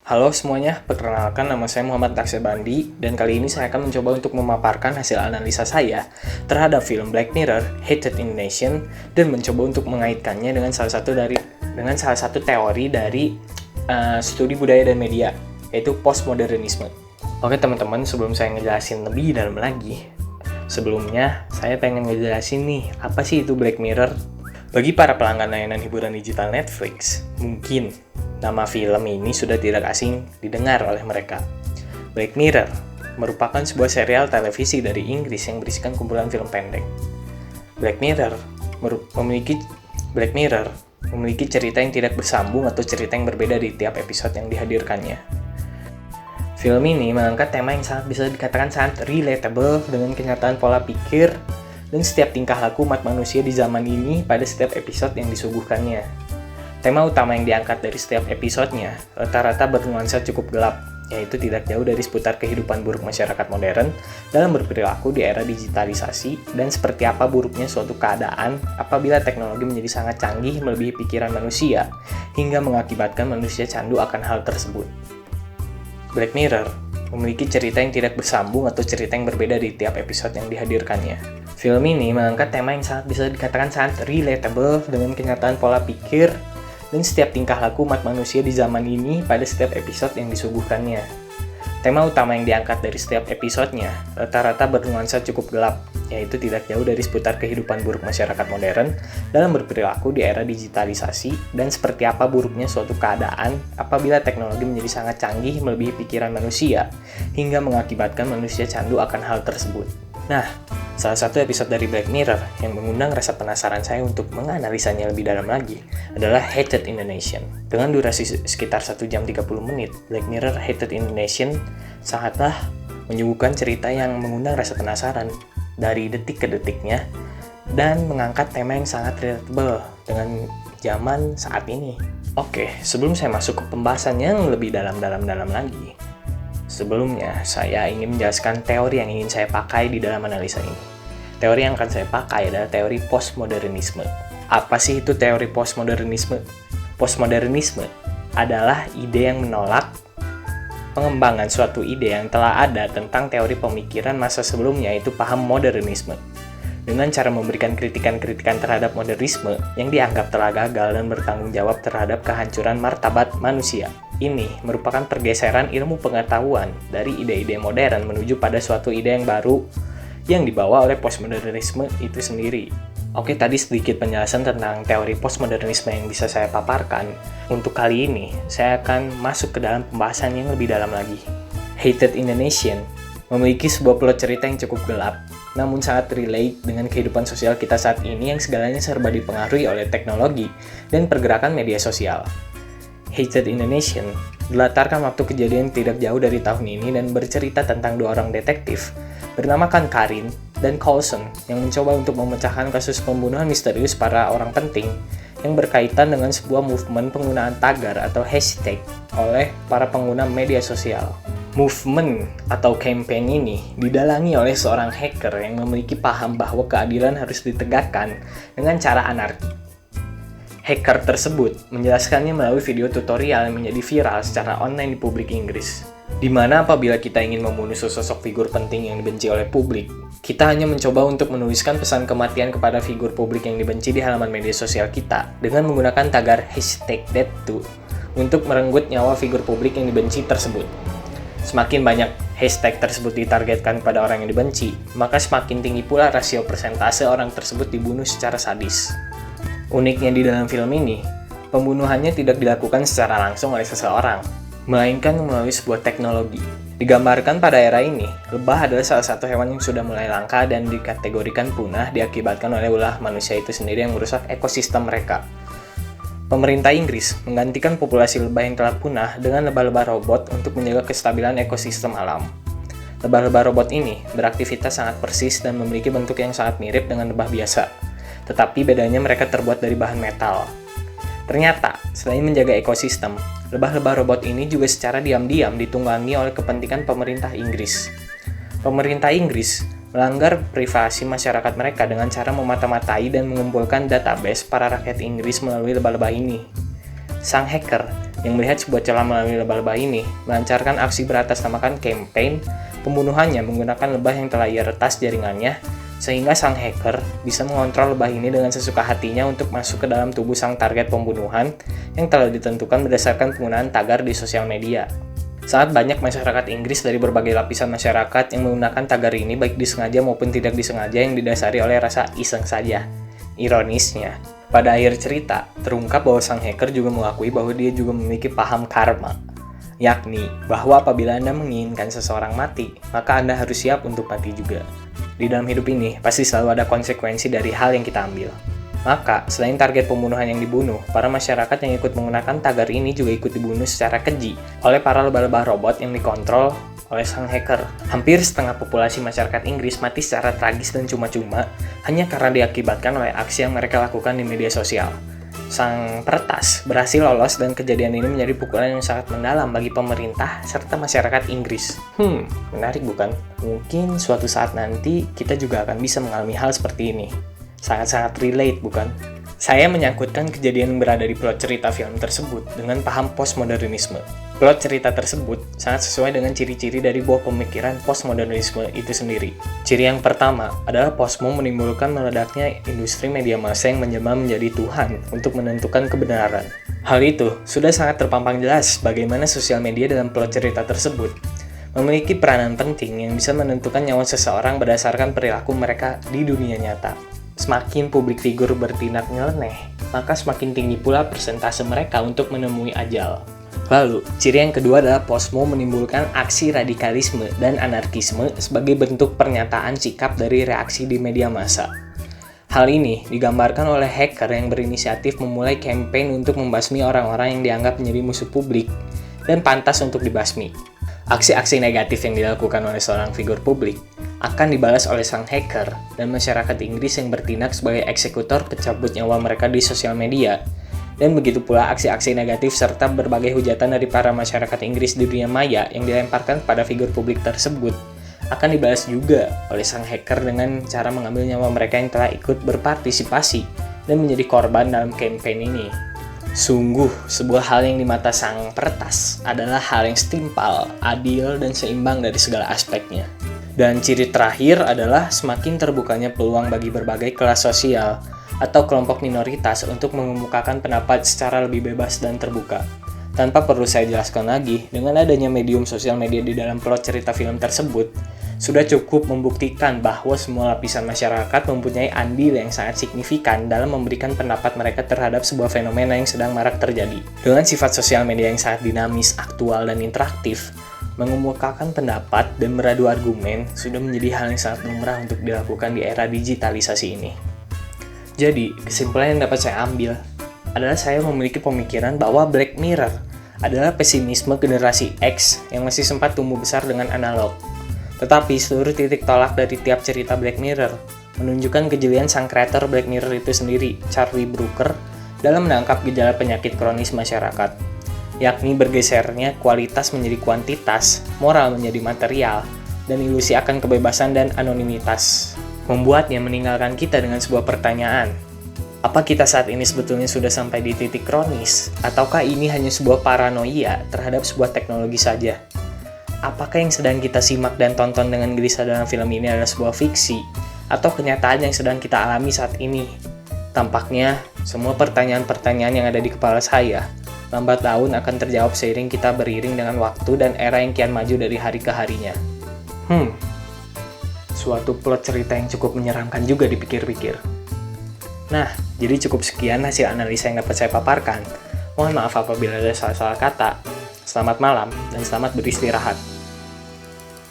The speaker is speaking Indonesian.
Halo semuanya, perkenalkan nama saya Muhammad Taksir Bandi dan kali ini saya akan mencoba untuk memaparkan hasil analisa saya terhadap film Black Mirror, Hated in the Nation dan mencoba untuk mengaitkannya dengan salah satu teori dari studi budaya dan media, yaitu postmodernisme. Oke teman-teman, sebelum saya ngejelasin lebih dalam lagi, sebelumnya saya pengen ngejelasin nih, apa sih itu Black Mirror? Bagi para pelanggan layanan hiburan digital Netflix, mungkin nama film ini sudah tidak asing didengar oleh mereka. Black Mirror merupakan sebuah serial televisi dari Inggris yang berisikan kumpulan film pendek. Black Mirror memiliki cerita yang tidak bersambung atau cerita yang berbeda di tiap episode yang dihadirkannya. Film ini mengangkat tema yang bisa dikatakan sangat relatable dengan kenyataan pola pikir dan setiap tingkah laku umat manusia di zaman ini pada setiap episode yang disuguhkannya. Tema utama yang diangkat dari setiap episodenya rata-rata bernuansa cukup gelap, yaitu tidak jauh dari seputar kehidupan buruk masyarakat modern dalam berperilaku di era digitalisasi dan seperti apa buruknya suatu keadaan apabila teknologi menjadi sangat canggih melebihi pikiran manusia hingga mengakibatkan manusia candu akan hal tersebut. Black Mirror memiliki cerita yang tidak bersambung atau cerita yang berbeda di tiap episode yang dihadirkannya. Film ini mengangkat tema yang bisa dikatakan sangat relatable dengan kenyataan pola pikir dan setiap tingkah laku umat manusia di zaman ini pada setiap episode yang disuguhkannya. Tema utama yang diangkat dari setiap episodenya rata-rata bernuansa cukup gelap, yaitu tidak jauh dari seputar kehidupan buruk masyarakat modern dalam berperilaku di era digitalisasi dan seperti apa buruknya suatu keadaan apabila teknologi menjadi sangat canggih melebihi pikiran manusia hingga mengakibatkan manusia candu akan hal tersebut. Nah, salah satu episode dari Black Mirror yang mengundang rasa penasaran saya untuk menganalisanya lebih dalam lagi adalah Hated in the Nation. Dengan durasi sekitar 1 jam 30 menit, Black Mirror Hated in the Nation sangatlah menyuguhkan cerita yang mengundang rasa penasaran dari detik ke detiknya dan mengangkat tema yang sangat relatable dengan zaman saat ini. Oke, sebelum saya masuk ke pembahasan yang lebih dalam lagi, sebelumnya, saya ingin menjelaskan teori yang ingin saya pakai di dalam analisa ini. Teori yang akan saya pakai adalah teori postmodernisme. Apa sih itu teori postmodernisme? Postmodernisme adalah ide yang menolak pengembangan suatu ide yang telah ada tentang teori pemikiran masa sebelumnya, yaitu paham modernisme. Dengan cara memberikan kritikan-kritikan terhadap modernisme yang dianggap telah gagal dan bertanggung jawab terhadap kehancuran martabat manusia. Ini merupakan pergeseran ilmu pengetahuan dari ide-ide modern menuju pada suatu ide yang baru yang dibawa oleh postmodernisme itu sendiri. Oke, tadi sedikit penjelasan tentang teori postmodernisme yang bisa saya paparkan. Untuk kali ini, saya akan masuk ke dalam pembahasan yang lebih dalam lagi. Hated in the Nation memiliki sebuah plot cerita yang cukup gelap, namun sangat relate dengan kehidupan sosial kita saat ini yang segalanya serba dipengaruhi oleh teknologi dan pergerakan media sosial. Hated in the Nation dilatarkan waktu kejadian tidak jauh dari tahun ini dan bercerita tentang dua orang detektif bernamakan Karin dan Coulson yang mencoba untuk memecahkan kasus pembunuhan misterius para orang penting yang berkaitan dengan sebuah movement penggunaan tagar atau hashtag oleh para pengguna media sosial. Movement atau campaign ini didalangi oleh seorang hacker yang memiliki paham bahwa keadilan harus ditegakkan dengan cara anarki. Hacker tersebut menjelaskannya melalui video tutorial yang menjadi viral secara online di publik Inggris. Di mana apabila kita ingin membunuh sosok figur penting yang dibenci oleh publik, kita hanya mencoba untuk menuliskan pesan kematian kepada figur publik yang dibenci di halaman media sosial kita dengan menggunakan tagar hashtag #death2 untuk merenggut nyawa figur publik yang dibenci tersebut. Semakin banyak hashtag tersebut ditargetkan kepada orang yang dibenci, maka semakin tinggi pula rasio persentase orang tersebut dibunuh secara sadis. Uniknya di dalam film ini, pembunuhannya tidak dilakukan secara langsung oleh seseorang, melainkan melalui sebuah teknologi. Digambarkan pada era ini, lebah adalah salah satu hewan yang sudah mulai langka dan dikategorikan punah diakibatkan oleh ulah manusia itu sendiri yang merusak ekosistem mereka. Pemerintah Inggris menggantikan populasi lebah yang telah punah dengan lebah-lebah robot untuk menjaga kestabilan ekosistem alam. Lebah-lebah robot ini beraktivitas sangat persis dan memiliki bentuk yang sangat mirip dengan lebah biasa. Tetapi bedanya mereka terbuat dari bahan metal. Ternyata, selain menjaga ekosistem, lebah-lebah robot ini juga secara diam-diam ditunggangi oleh kepentingan pemerintah Inggris. Pemerintah Inggris melanggar privasi masyarakat mereka dengan cara memata-matai dan mengumpulkan database para rakyat Inggris melalui lebah-lebah ini. Sang hacker yang melihat sebuah celah melalui lebah-lebah ini, melancarkan aksi beratasnamakan campaign pembunuhannya menggunakan lebah yang telah ia retas jaringannya, sehingga sang hacker bisa mengontrol lebah ini dengan sesuka hatinya untuk masuk ke dalam tubuh sang target pembunuhan yang telah ditentukan berdasarkan penggunaan tagar di sosial media. Saat banyak masyarakat Inggris dari berbagai lapisan masyarakat yang menggunakan tagar ini baik disengaja maupun tidak disengaja yang didasari oleh rasa iseng saja. Ironisnya, pada akhir cerita, terungkap bahwa sang hacker juga mengakui bahwa dia juga memiliki paham karma, yakni bahwa apabila Anda menginginkan seseorang mati, maka Anda harus siap untuk mati juga. Di dalam hidup ini, pasti selalu ada konsekuensi dari hal yang kita ambil. Maka, selain target pembunuhan yang dibunuh, para masyarakat yang ikut menggunakan tagar ini juga ikut dibunuh secara keji oleh para lebah-lebah robot yang dikontrol oleh sang hacker. Hampir setengah populasi masyarakat Inggris mati secara tragis dan cuma-cuma hanya karena diakibatkan oleh aksi yang mereka lakukan di media sosial. Sang peretas berhasil lolos dan kejadian ini menjadi pukulan yang sangat mendalam bagi pemerintah serta masyarakat Inggris. Menarik bukan? Mungkin suatu saat nanti kita juga akan bisa mengalami hal seperti ini. Sangat-sangat relate, bukan? Saya menyangkutkan kejadian yang berada di plot cerita film tersebut dengan paham postmodernisme. Plot cerita tersebut sangat sesuai dengan ciri-ciri dari buah pemikiran postmodernisme itu sendiri. Ciri yang pertama adalah postmo menimbulkan meledaknya industri media massa yang menjelma menjadi Tuhan untuk menentukan kebenaran. Hal itu sudah sangat terpampang jelas bagaimana sosial media dalam plot cerita tersebut memiliki peranan penting yang bisa menentukan nyawa seseorang berdasarkan perilaku mereka di dunia nyata. Semakin publik figur bertindak nyeleneh, maka semakin tinggi pula persentase mereka untuk menemui ajal. Lalu, ciri yang kedua adalah postmo menimbulkan aksi radikalisme dan anarkisme sebagai bentuk pernyataan sikap dari reaksi di media massa. Hal ini digambarkan oleh hacker yang berinisiatif memulai campaign untuk membasmi orang-orang yang dianggap menjadi musuh publik dan pantas untuk dibasmi. Aksi-aksi negatif yang dilakukan oleh seorang figur publik akan dibalas oleh sang hacker dan masyarakat Inggris yang bertindak sebagai eksekutor pencabut nyawa mereka di sosial media. Dan begitu pula aksi-aksi negatif serta berbagai hujatan dari para masyarakat Inggris di dunia maya yang dilemparkan pada figur publik tersebut akan dibalas juga oleh sang hacker dengan cara mengambil nyawa mereka yang telah ikut berpartisipasi dan menjadi korban dalam campaign ini. Sungguh, sebuah hal yang di mata sang peretas adalah hal yang setimpal, adil, dan seimbang dari segala aspeknya. Dan ciri terakhir adalah semakin terbukanya peluang bagi berbagai kelas sosial atau kelompok minoritas untuk mengemukakan pendapat secara lebih bebas dan terbuka. Tanpa perlu saya jelaskan lagi, dengan adanya medium sosial media di dalam plot cerita film tersebut, sudah cukup membuktikan bahwa semua lapisan masyarakat mempunyai andil yang sangat signifikan dalam memberikan pendapat mereka terhadap sebuah fenomena yang sedang marak terjadi. Dengan sifat sosial media yang sangat dinamis, aktual, dan interaktif, mengemukakan pendapat dan beradu argumen sudah menjadi hal yang sangat lumrah untuk dilakukan di era digitalisasi ini. Jadi, kesimpulan yang dapat saya ambil adalah saya memiliki pemikiran bahwa Black Mirror adalah pesimisme generasi X yang masih sempat tumbuh besar dengan analog. Tetapi seluruh titik tolak dari tiap cerita Black Mirror menunjukkan kejelian sang kreator Black Mirror itu sendiri, Charlie Brooker, dalam menangkap gejala penyakit kronis masyarakat, yakni bergesernya kualitas menjadi kuantitas, moral menjadi material, dan ilusi akan kebebasan dan anonimitas. Membuatnya meninggalkan kita dengan sebuah pertanyaan. Apa kita saat ini sebetulnya sudah sampai di titik kronis? Ataukah ini hanya sebuah paranoia terhadap sebuah teknologi saja? Apakah yang sedang kita simak dan tonton dengan gelisah dalam film ini adalah sebuah fiksi? Atau kenyataan yang sedang kita alami saat ini? Tampaknya, semua pertanyaan-pertanyaan yang ada di kepala saya lambat laun akan terjawab seiring kita beriring dengan waktu dan era yang kian maju dari hari ke harinya. Suatu plot cerita yang cukup menyeramkan juga dipikir-pikir. Nah, jadi cukup sekian hasil analisa yang dapat saya paparkan. Mohon maaf apabila ada salah-salah kata. Selamat malam dan selamat beristirahat.